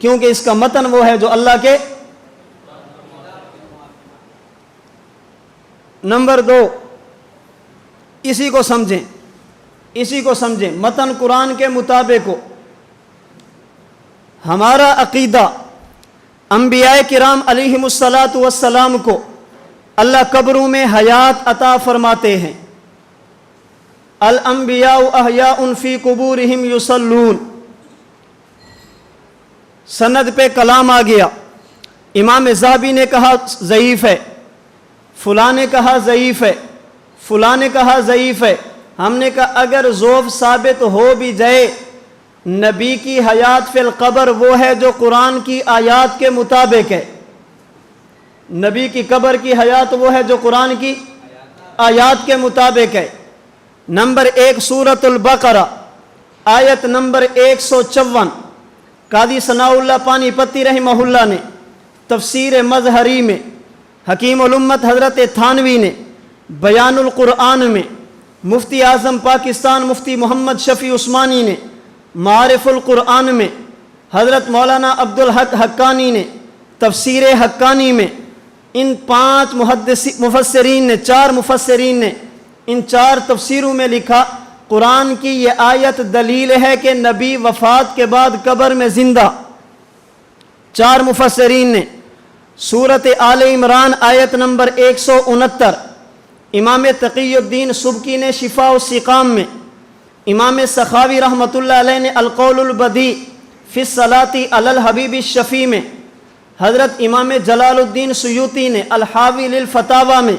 کیونکہ اس کا متن وہ ہے جو اللہ کے. نمبر 2، اسی کو سمجھیں متن قرآن کے مطابق ہو. ہمارا عقیدہ انبیاء کرام علیہم الصلاۃ والسلام کو اللہ قبروں میں حیات عطا فرماتے ہیں. الانبیاء احیاء فی قبورہم یصلون. سند پہ کلام آ گیا. امام ذہبی نے کہا ضعیف ہے، فلاں نے کہا ضعیف ہے، فلاں نے کہا ضعیف ہے. ہم نے کہا اگر ضعف ثابت ہو بھی جائے، نبی کی حیات فی القبر وہ ہے جو قرآن کی آیات کے مطابق ہے. نبی کی قبر کی حیات وہ ہے جو قرآن کی آیات کے مطابق ہے. نمبر 1 سورۃ البقرہ آیت نمبر 154. قاضی ثناء اللہ پانی پتی رحمہ اللہ نے تفسیر مظہری میں، حکیم الامت حضرت تھانوی نے بیان القرآن میں، مفتی اعظم پاکستان مفتی محمد شفیع عثمانی نے معارف القرآن میں، حضرت مولانا عبدالحق حقانی نے تفسیر حقانی میں، ان 5 مفسرین نے 4 مفسرین نے ان 4 تفسیروں میں لکھا قرآن کی یہ آیت دلیل ہے کہ نبی وفات کے بعد قبر میں زندہ. 4 مفسرین نے. سورۃ آل عمران آیت نمبر 169. امام تقی الدین سبکی نے شفاء السقام میں، امام سخاوی رحمۃ اللہ علیہ نے القول البدیع فی الصلاۃ علی الحبیب الشفیع میں، حضرت امام جلال الدین سیوطی نے الحاوی للفتاوی میں،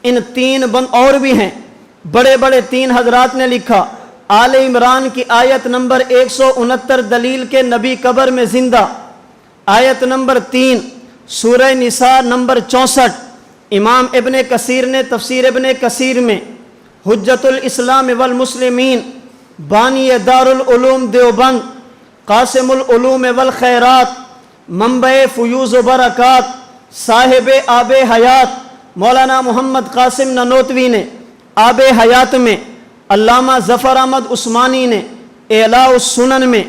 ان 3 اور بھی ہیں بڑے بڑے 3 حضرات نے لکھا آل عمران کی آیت نمبر 169 دلیل کے نبی قبر میں زندہ. آیت نمبر 3 سورہ نساء نمبر 64. امام ابن کثیر نے تفسیر ابن کثیر میں، حجت الاسلام والمسلمین، بانی دار العلوم دیوبند، قاسم العلوم والخیرات، منبع فیوز و برکات، صاحب آب حیات مولانا محمد قاسم ننوتوی نے آب حیات میں، علامہ ظفر احمد عثمانی نے اعلاء السنن میں،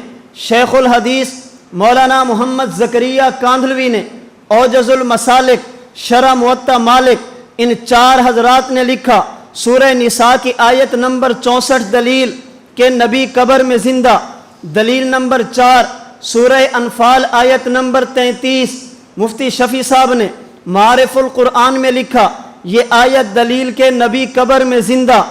شیخ الحدیث مولانا محمد زکریا کاندھلوی نے اوجز المسالک شرح موطا مالک، ان 4 حضرات نے لکھا سورہ نساء کی آیت نمبر 64 دلیل کہ نبی قبر میں زندہ. دلیل نمبر 4 سورہ انفال آیت نمبر 33. مفتی شفیع صاحب نے معارف القرآن میں لکھا یہ آیت دلیل کے نبی قبر میں زندہ.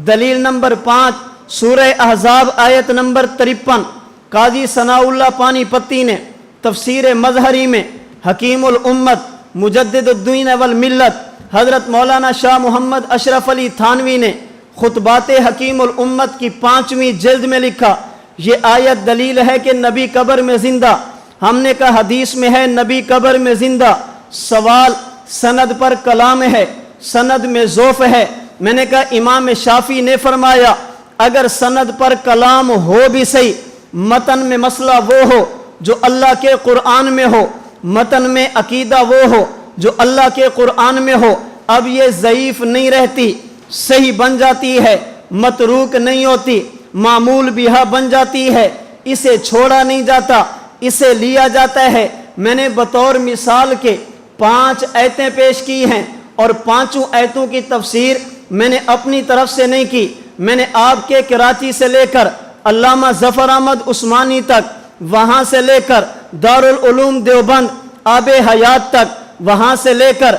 دلیل نمبر 5 سورہ احزاب آیت نمبر 53. قاضی ثناء اللہ پانی پتی نے تفسیر مظہری میں، حکیم الامت مجدد الدین والملت حضرت مولانا شاہ محمد اشرف علی تھانوی نے خطبات حکیم الامت کی 5ویں جلد میں لکھا یہ آیت دلیل ہے کہ نبی قبر میں زندہ. ہم نے کہا حدیث میں ہے نبی قبر میں زندہ. سوال سند پر کلام ہے، سند میں ضعف ہے. میں نے کہا امام شافعی نے فرمایا اگر سند پر کلام ہو بھی صحیح، متن میں مسئلہ وہ ہو جو اللہ کے قرآن میں ہو، متن میں عقیدہ وہ ہو جو اللہ کے قرآن میں ہو، اب یہ ضعیف نہیں رہتی، صحیح بن جاتی ہے، متروک نہیں ہوتی، معمول بہا بن جاتی ہے، اسے چھوڑا نہیں جاتا، اسے لیا جاتا ہے. میں نے بطور مثال کے 5 آیتیں پیش کی ہیں اور 5 آیتوں کی تفسیر میں نے اپنی طرف سے نہیں کی. میں نے آپ کے کراچی سے لے کر علامہ ظفر احمد عثمانی تک، وہاں سے لے کر دارالعلوم دیوبند آب حیات تک، وہاں سے لے کر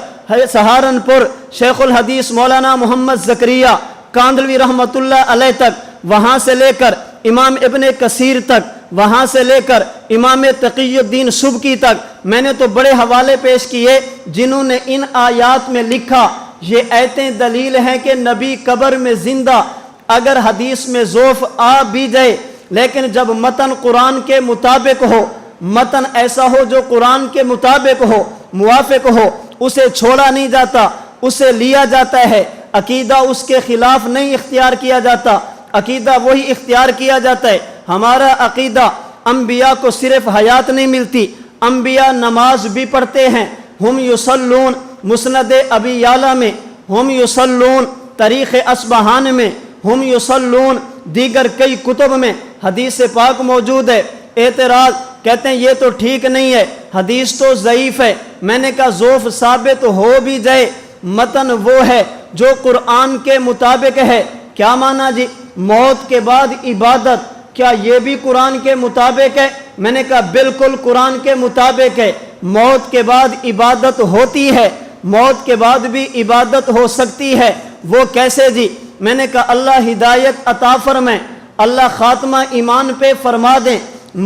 سہارنپور شیخ الحدیث مولانا محمد زکریا کاندھلوی رحمۃ اللہ علیہ تک، وہاں سے لے کر امام ابن کثیر تک، وہاں سے لے کر امام تقی الدین سبکی تک، میں نے تو بڑے حوالے پیش کیے جنہوں نے ان آیات میں لکھا یہ آیتیں دلیل ہیں کہ نبی قبر میں زندہ. اگر حدیث میں ضعف آ بھی جائے لیکن جب متن قرآن کے مطابق ہو، متن ایسا ہو جو قرآن کے مطابق ہو، موافق ہو، اسے چھوڑا نہیں جاتا، اسے لیا جاتا ہے. عقیدہ اس کے خلاف نہیں اختیار کیا جاتا، عقیدہ وہی اختیار کیا جاتا ہے. ہمارا عقیدہ انبیاء کو صرف حیات نہیں ملتی، انبیاء نماز بھی پڑھتے ہیں. ہم یصلون مسند ابی یعلا میں، ہم یصلون تاریخ اصبہان میں، ہم یصلون دیگر کئی کتب میں حدیث پاک موجود ہے. اعتراض کہتے ہیں یہ تو ٹھیک نہیں ہے، حدیث تو ضعیف ہے۔ میں نے کہا ضعف ثابت ہو بھی جائے، متن وہ ہے جو قرآن کے مطابق ہے۔ کیا مانا جی؟ موت کے بعد عبادت، کیا یہ بھی قرآن کے مطابق ہے؟ میں نے کہا بالکل قرآن کے مطابق ہے۔ موت کے بعد عبادت ہوتی ہے، موت کے بعد بھی عبادت ہو سکتی ہے۔ وہ کیسے جی؟ میں نے کہا اللہ ہدایت عطا فرمائیں، اللہ خاتمہ ایمان پہ فرما دیں۔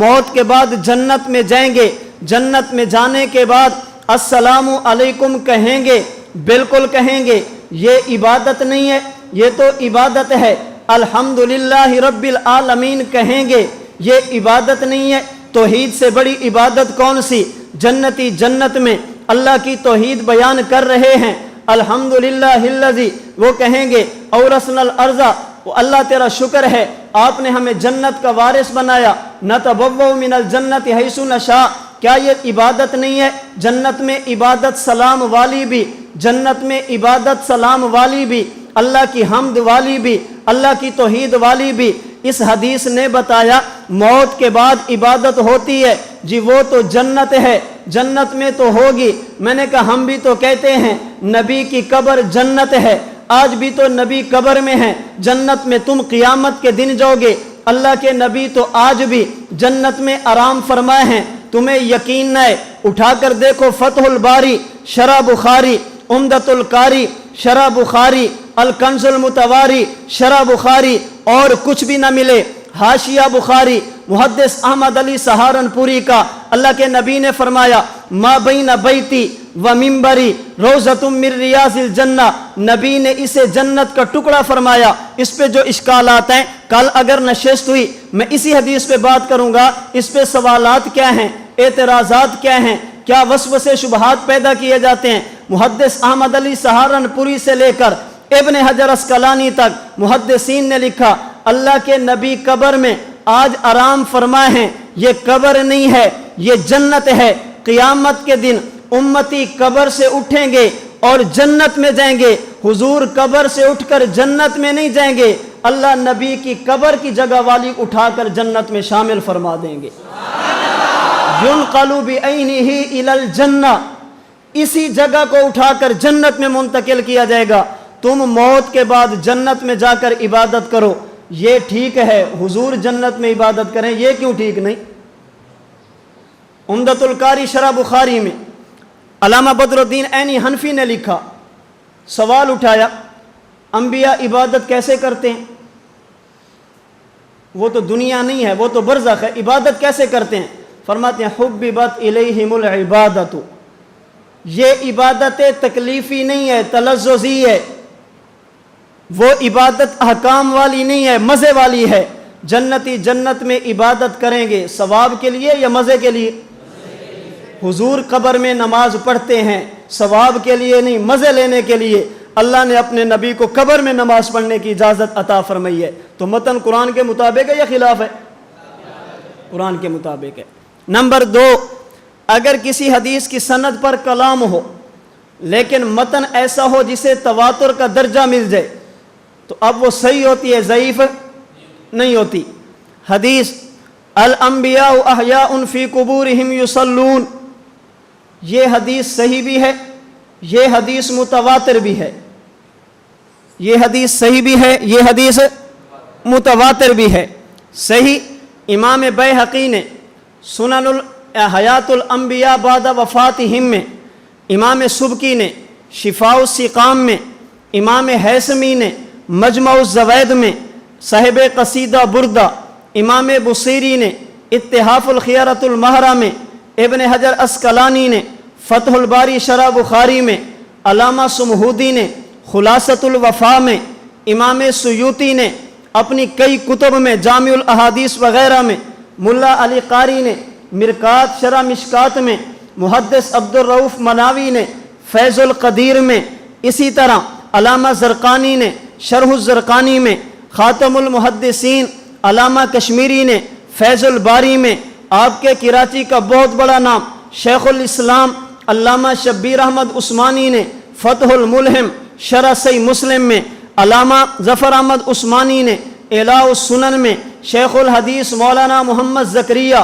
موت کے بعد جنت میں جائیں گے، جنت میں جانے کے بعد السلام علیکم کہیں گے، بالکل کہیں گے۔ یہ عبادت نہیں ہے، یہ تو عبادت ہے۔ الحمدللہ رب العالمین کہیں گے، یہ عبادت نہیں ہے۔ توحید سے بڑی عبادت کون سی؟ جنتی جنت میں اللہ کی توحید بیان کر رہے ہیں، الحمدللہ الذی، وہ کہیں گے اورثنا الارض، اللہ تیرا شکر ہے آپ نے ہمیں جنت کا وارث بنایا، نتبوأ من الجنت حیث نشاء۔ کیا یہ عبادت نہیں ہے؟ جنت میں عبادت سلام والی بھی، جنت میں عبادت سلام والی بھی، اللہ کی حمد والی بھی، اللہ کی توحید والی بھی۔ اس حدیث نے بتایا موت کے بعد عبادت ہوتی ہے جی، وہ تو جنت ہے، جنت میں تو ہوگی۔ میں نے کہا ہم بھی تو کہتے ہیں نبی کی قبر جنت ہے، آج بھی تو نبی قبر میں ہیں، جنت میں تم قیامت کے دن جاؤ گے۔ اللہ کے نبی تو آج بھی جنت میں آرام فرمائے ہیں، تمہیں یقین نہ ہے اٹھا کر دیکھو فتح الباری، شرح بخاری، عمدۃ القاری، شرح بخاری، الکنز المتواری، شرح بخاری، اور کچھ بھی نہ ملے حاشیہ بخاری، محدث احمد علی سہارنپوری کا، اللہ کے نبی نے فرمایا ما بین بیتی و منبری روضۃ من ریاض الجنہ، نبی نے اسے جنت کا ٹکڑا فرمایا۔ اس پہ جو اشکالات ہیں کل اگر نشست ہوئی میں اسی حدیث پہ بات کروں گا، اس پہ سوالات کیا ہیں، اعتراضات کیا ہیں، کیا وسوسے شبہات پیدا کیے جاتے ہیں۔ محدث احمد علی سہارنپوری سے لے کر ابن حجر اسقلانی تک محدثین نے لکھا اللہ کے نبی قبر میں آج آرام فرمائے ہیں، یہ قبر نہیں ہے، یہ جنت ہے۔ قیامت کے دن امتی قبر سے اٹھیں گے اور جنت میں جائیں گے، حضور قبر سے اٹھ کر جنت میں نہیں جائیں گے، اللہ نبی کی قبر کی جگہ والی اٹھا کر جنت میں شامل فرما دیں گے۔ ينقل بعینہ الی الجنہ، اسی جگہ کو اٹھا کر جنت میں منتقل کیا جائے گا۔ تم موت کے بعد جنت میں جا کر عبادت کرو، یہ ٹھیک ہے، حضور جنت میں عبادت کریں، یہ کیوں ٹھیک نہیں؟ عمدۃ القاری شرح بخاری میں علامہ بدر الدین عینی حنفی نے لکھا، سوال اٹھایا انبیاء عبادت کیسے کرتے ہیں؟ وہ تو دنیا نہیں ہے، وہ تو برزخ ہے، عبادت کیسے کرتے ہیں؟ فرماتے ہیں حببت الیہم العبادۃ، یہ عبادت تکلیفی نہیں ہے، تلذذی ہے، وہ عبادت احکام والی نہیں ہے، مزے والی ہے۔ جنتی جنت میں عبادت کریں گے ثواب کے لیے یا مزے کے لیے؟ حضور قبر میں نماز پڑھتے ہیں ثواب کے لیے نہیں، مزے لینے کے لیے۔ اللہ نے اپنے نبی کو قبر میں نماز پڑھنے کی اجازت عطا فرمائی ہے، تو متن قرآن کے مطابق ہے یا خلاف ہے؟ قرآن کے مطابق ہے۔ نمبر 2، اگر کسی حدیث کی سند پر کلام ہو لیکن متن ایسا ہو جسے تواتر کا درجہ مل جائے تو اب وہ صحیح ہوتی ہے، ضعیف نہیں ہوتی۔ حدیث الانبیاء احیاء فی قبورہم یصلون، یہ حدیث صحیح بھی ہے، یہ حدیث متواتر بھی ہے، یہ حدیث صحیح بھی ہے، یہ حدیث متواتر بھی ہے۔ صحیح امام بیہقی نے سنن حیات الانبیاء بعد وفاتہم میں، امام سبکی نے شفاء السقام میں، امام حیثمی نے مجمع الزوائد میں، صاحب قصیدہ بردہ امام بصیری نے اتحاف الخیارۃ المہرہ میں، ابن حجر اسقلانی نے فتح الباری شرح بخاری میں، علامہ سمہودی نے خلاصۃ الوفا میں، امام سیوطی نے اپنی کئی کتب میں جامع الاحادیث وغیرہ میں، ملا علی قاری نے مرکات شرح مشکات میں، محدث عبد الرؤف مناوی نے فیض القدیر میں، اسی طرح علامہ زرقانی نے شرح الزرقانی میں، خاتم المحدثین علامہ کشمیری نے فیض الباری میں، آپ کے کراچی کا بہت بڑا نام شیخ الاسلام علامہ شبیر احمد عثمانی نے فتح الملہم شرح صحیح مسلم میں، علامہ ظفر احمد عثمانی نے اعلاء السنن میں، شیخ الحدیث مولانا محمد زکریہ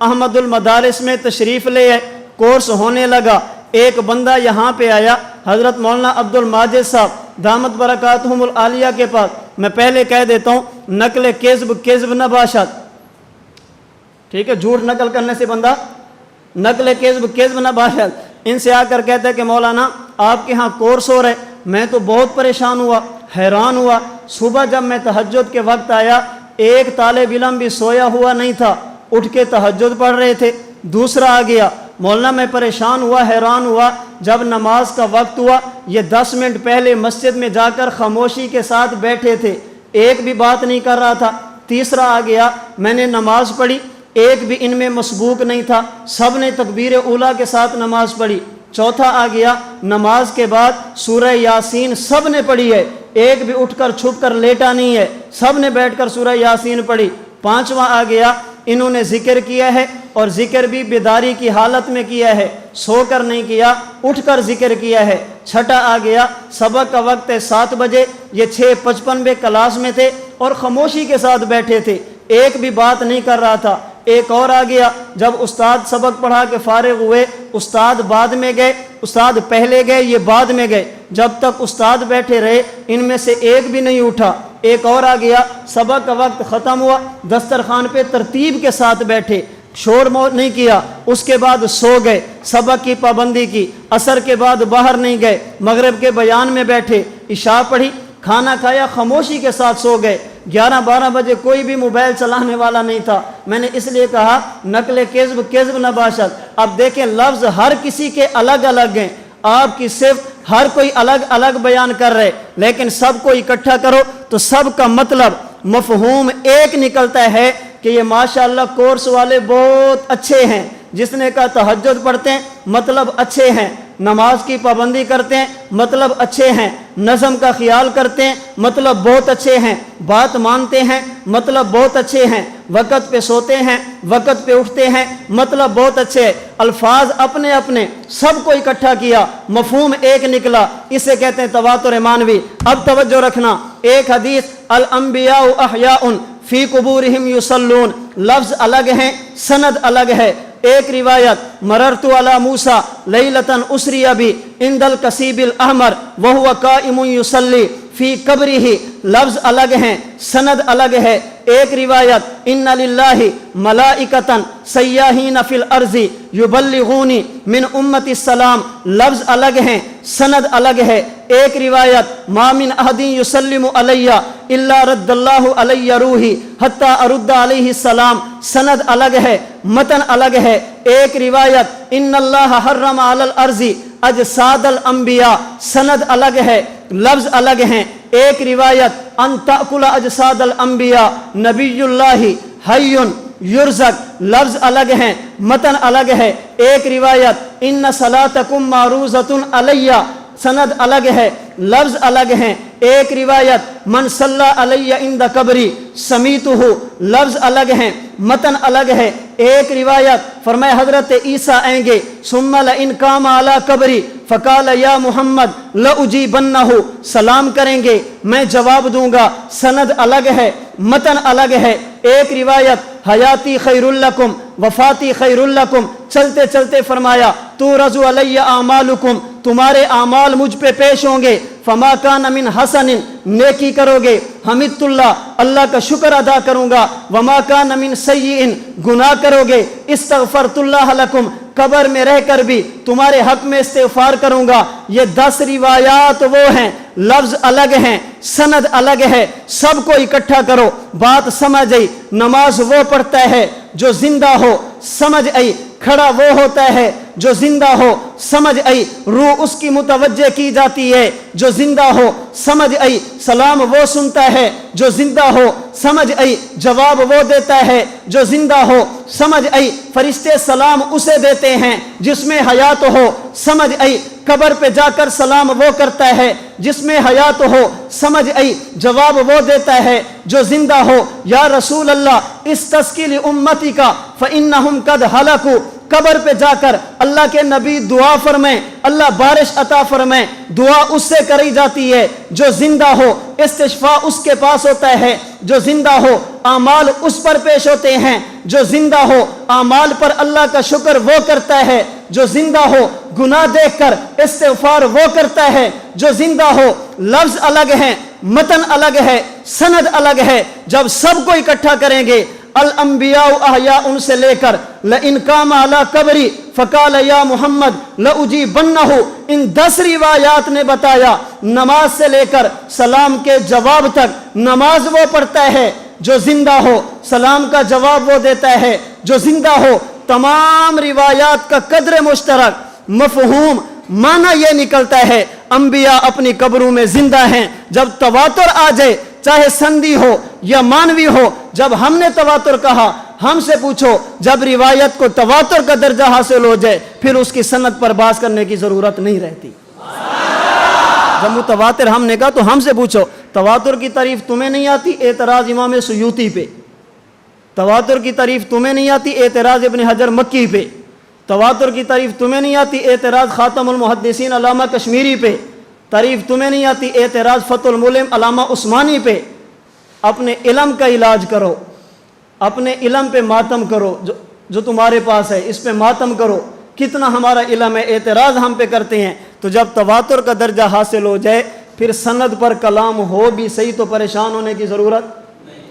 احمد المدارس میں تشریف لے آئے، کورس ہونے لگا۔ ایک بندہ یہاں پہ آیا حضرت مولانا عبد الماجد صاحب دامت برکاتہم العالیہ کے پاس۔ میں پہلے کہہ دیتا ہوں، نقل کذب نہ باشد، ٹھیک ہے، جھوٹ نقل کرنے سے بندہ نقل کذب نہ باشد۔ ان سے آ کر کہتا ہے کہ مولانا آپ کے ہاں کورس ہو رہے، میں تو بہت پریشان ہوا، حیران ہوا۔ صبح جب میں تہجد کے وقت آیا، ایک طالب علم بھی سویا ہوا نہیں تھا، اٹھ کے تہجد پڑھ رہے تھے۔ دوسرا آ گیا، مولانا میں پریشان ہوا، حیران ہوا، جب نماز کا وقت ہوا یہ 10 منٹ پہلے مسجد میں جا کر خاموشی کے ساتھ بیٹھے تھے، ایک بھی بات نہیں کر رہا تھا۔ تیسرا آ گیا، میں نے نماز پڑھی، ایک بھی ان میں مسبوق نہیں تھا، سب نے تکبیر اولیٰ کے ساتھ نماز پڑھی۔ چوتھا آ گیا، نماز کے بعد سورہ یاسین سب نے پڑھی ہے، ایک بھی اٹھ کر چھپ کر لیٹا نہیں ہے، سب نے بیٹھ کر سورہ یاسین پڑھی۔ پانچواں آ گیا، انہوں نے ذکر کیا ہے اور ذکر بھی بیداری کی حالت میں کیا ہے، سو کر نہیں کیا، اٹھ کر ذکر کیا ہے۔ چھٹا آ گیا، سبق کا وقت ہے 7 بجے، یہ 6:55 میں کلاس میں تھے اور خاموشی کے ساتھ بیٹھے تھے، ایک بھی بات نہیں کر رہا تھا۔ ایک اور آ گیا، جب استاد سبق پڑھا کے فارغ ہوئے، استاد بعد میں گئے، استاد پہلے گئے، یہ بعد میں گئے، جب تک استاد بیٹھے رہے ان میں سے ایک بھی نہیں اٹھا۔ ایک اور آ گیا، سبق کا وقت ختم ہوا، دسترخوان پہ ترتیب کے ساتھ بیٹھے، شور مور نہیں کیا، اس کے بعد سو گئے، سبق کی پابندی کی۔ عصر کے بعد باہر نہیں گئے، مغرب کے بیان میں بیٹھے، عشاء پڑھی، کھانا کھایا، خاموشی کے ساتھ سو گئے۔ 11-12 بجے کوئی بھی موبائل چلانے والا نہیں تھا۔ میں نے اس لیے کہا نقل کذب نہ باشد۔ اب دیکھیں لفظ ہر کسی کے الگ الگ ہیں، آپ کی صرف ہر کوئی الگ الگ بیان کر رہے، لیکن سب کو اکٹھا کرو تو سب کا مطلب مفہوم ایک نکلتا ہے کہ یہ ماشاءاللہ کورس والے بہت اچھے ہیں۔ جس نے کہا تہجد پڑھتے ہیں مطلب اچھے ہیں، نماز کی پابندی کرتے ہیں مطلب اچھے ہیں، نظم کا خیال کرتے ہیں مطلب بہت اچھے ہیں، بات مانتے ہیں مطلب بہت اچھے ہیں، وقت پہ سوتے ہیں، وقت پہ اٹھتے ہیں مطلب بہت اچھے ہیں۔ الفاظ اپنے اپنے، سب کو اکٹھا کیا، مفہوم ایک نکلا، اسے کہتے ہیں تواتر معنوی۔ اب توجہ رکھنا، ایک حدیث الانبیاء احیاء فی قبورہم یصلون، لفظ الگ ہیں، سند الگ ہے۔ ایک روایت مررت علی موسیٰ لیلۃ اسری بی عند الکثیب الاحمر وہو قائم یصلی فی قبرہ، لفظ الگ ہیں، سند الگ ہے۔ ایک روایت ان للہ ملائکۃ سیاحین فی الارض یبلغونی من امت السلام، لفظ الگ ہیں، سند الگ ہے۔ ایک روایت ما من احد یسلم علی الا رد اللہ علی روحی حتی ارد علیہ السلام، سند الگ ہے، متن الگ ہے۔ ایک روایت ان اللہ حرم علی الارض اجساد الانبیاء، سند الگ ہے، لفظ الگ ہیں۔ ایک روایت ان تأکل اجساد الانبیاء نبی اللہ حی یرزق، لفظ الگ ہیں، متن الگ ہے۔ ایک روایت ان صلاتکم معروضۃ علی، سند الگ ہے، لفظ الگ ہیں۔ ایک روایت من صلی علی عند قبری سمیتہ، لفظ الگ ہیں، متن الگ ہے۔ ایک روایت فرمائے حضرت عیسیٰ آئیں گے، ثم لئن قام علی قبری فقال یا محمد لأجیبنہ، سلام کریں گے میں جواب دوں گا، سند الگ ہے، متن الگ ہے۔ ایک روایت حیاتی خیر لکم وفاتی خیر لکم، چلتے چلتے فرمایا تورز علی اعمالکم، تمہارے اعمال مجھ پہ پیش ہوں گے، فما کان من حسن، نیکی کرو گے، حمدت اللہ، اللہ کا شکر ادا کروں گا، وما کان من سیئن، گناہ کرو گے، استغفرت اللہ لکم، قبر میں رہ کر بھی تمہارے حق میں استغفار کروں گا۔ یہ 10 روایات وہ ہیں، لفظ الگ ہیں، سند الگ ہے، سب کو اکٹھا کرو، بات سمجھ آئی۔ نماز وہ پڑھتا ہے جو زندہ ہو، سمجھ آئی۔ کھڑا وہ ہوتا ہے جو زندہ ہو، سمجھ آئی۔ روح اس کی متوجہ کی جاتی ہے جو زندہ ہو، سمجھ آئی۔ سلام وہ سنتا ہے جو زندہ ہو، سمجھ آئی۔ جواب وہ دیتا ہے جو زندہ ہو، سمجھ آئی۔ فرشتے سلام اسے دیتے ہیں جس میں حیات ہو، سمجھ آئی۔ قبر پہ جا کر سلام وہ کرتا ہے جس میں حیات ہو، سمجھ آئی۔ جواب وہ دیتا ہے جو زندہ ہو۔ یا رسول اللہ استسقی لامتی کا فانہم قد ہلکوا، قبر پہ جا کر اللہ کے نبی دعا فرمائیں، اللہ بارش عطا فرمائیں، دعا اس سے کری جاتی ہے جو زندہ ہو، استشفاء اس کے پاس ہوتا ہے جو زندہ ہو، اعمال اس پر پیش ہوتے ہیں جو زندہ ہو، اعمال پر اللہ کا شکر وہ کرتا ہے جو زندہ ہو، گناہ دیکھ کر استغفار وہ کرتا ہے جو زندہ ہو۔ لفظ الگ ہیں، متن الگ ہے، سند الگ ہے۔ جب سب کو اکٹھا کریں گے، الانبیاء احیاء ان سے لے کر لئن قام علی قبری فقال یا محمد لأجیبنہ، ان 10 روایات نے بتایا نماز سے لے کر سلام کے جواب تک، نماز وہ پڑھتا ہے جو زندہ ہو، سلام کا جواب وہ دیتا ہے جو زندہ ہو۔ تمام روایات کا قدر مشترک، مفہوم، معنی یہ نکلتا ہے انبیاء اپنی قبروں میں زندہ ہیں۔ جب تواتر آ جائے، چاہے سندی ہو یا مانوی ہو، جب ہم نے تواتر کہا، ہم سے پوچھو جب روایت کو تواتر کا درجہ حاصل ہو جائے پھر اس کی سند پر بحث کرنے کی ضرورت نہیں رہتی۔ جب متواتر ہم نے کہا تو ہم سے پوچھو تواتر کی تعریف تمہیں نہیں آتی، اعتراض امام سیوطی پہ۔ تواتر کی تعریف تمہیں نہیں آتی، اعتراض ابن حجر مکی پہ۔ تواتر کی تعریف تمہیں نہیں آتی، اعتراض خاتم المحدثین علامہ کشمیری پہ۔ تعریف تمہیں نہیں آتی، اعتراض فتح الملم علامہ عثمانی پہ۔ اپنے علم کا علاج کرو، اپنے علم پہ ماتم کرو، جو تمہارے پاس ہے اس پہ ماتم کرو۔ کتنا ہمارا علم ہے، اعتراض ہم پہ کرتے ہیں۔ تو جب تواتر کا درجہ حاصل ہو جائے پھر سند پر کلام ہو بھی صحیح تو پریشان ہونے کی ضرورت نہیں۔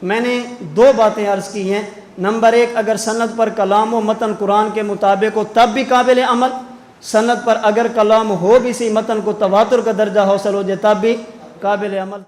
میں نے 2 باتیں عرض کی ہیں۔ نمبر 1، اگر سند پر کلام و متن قرآن کے مطابق ہو تب بھی قابل عمل، سند پر اگر کلام ہو بھی سی، متن کو تواتر کا درجہ حاصل ہو جائے تب بھی قابل عمل۔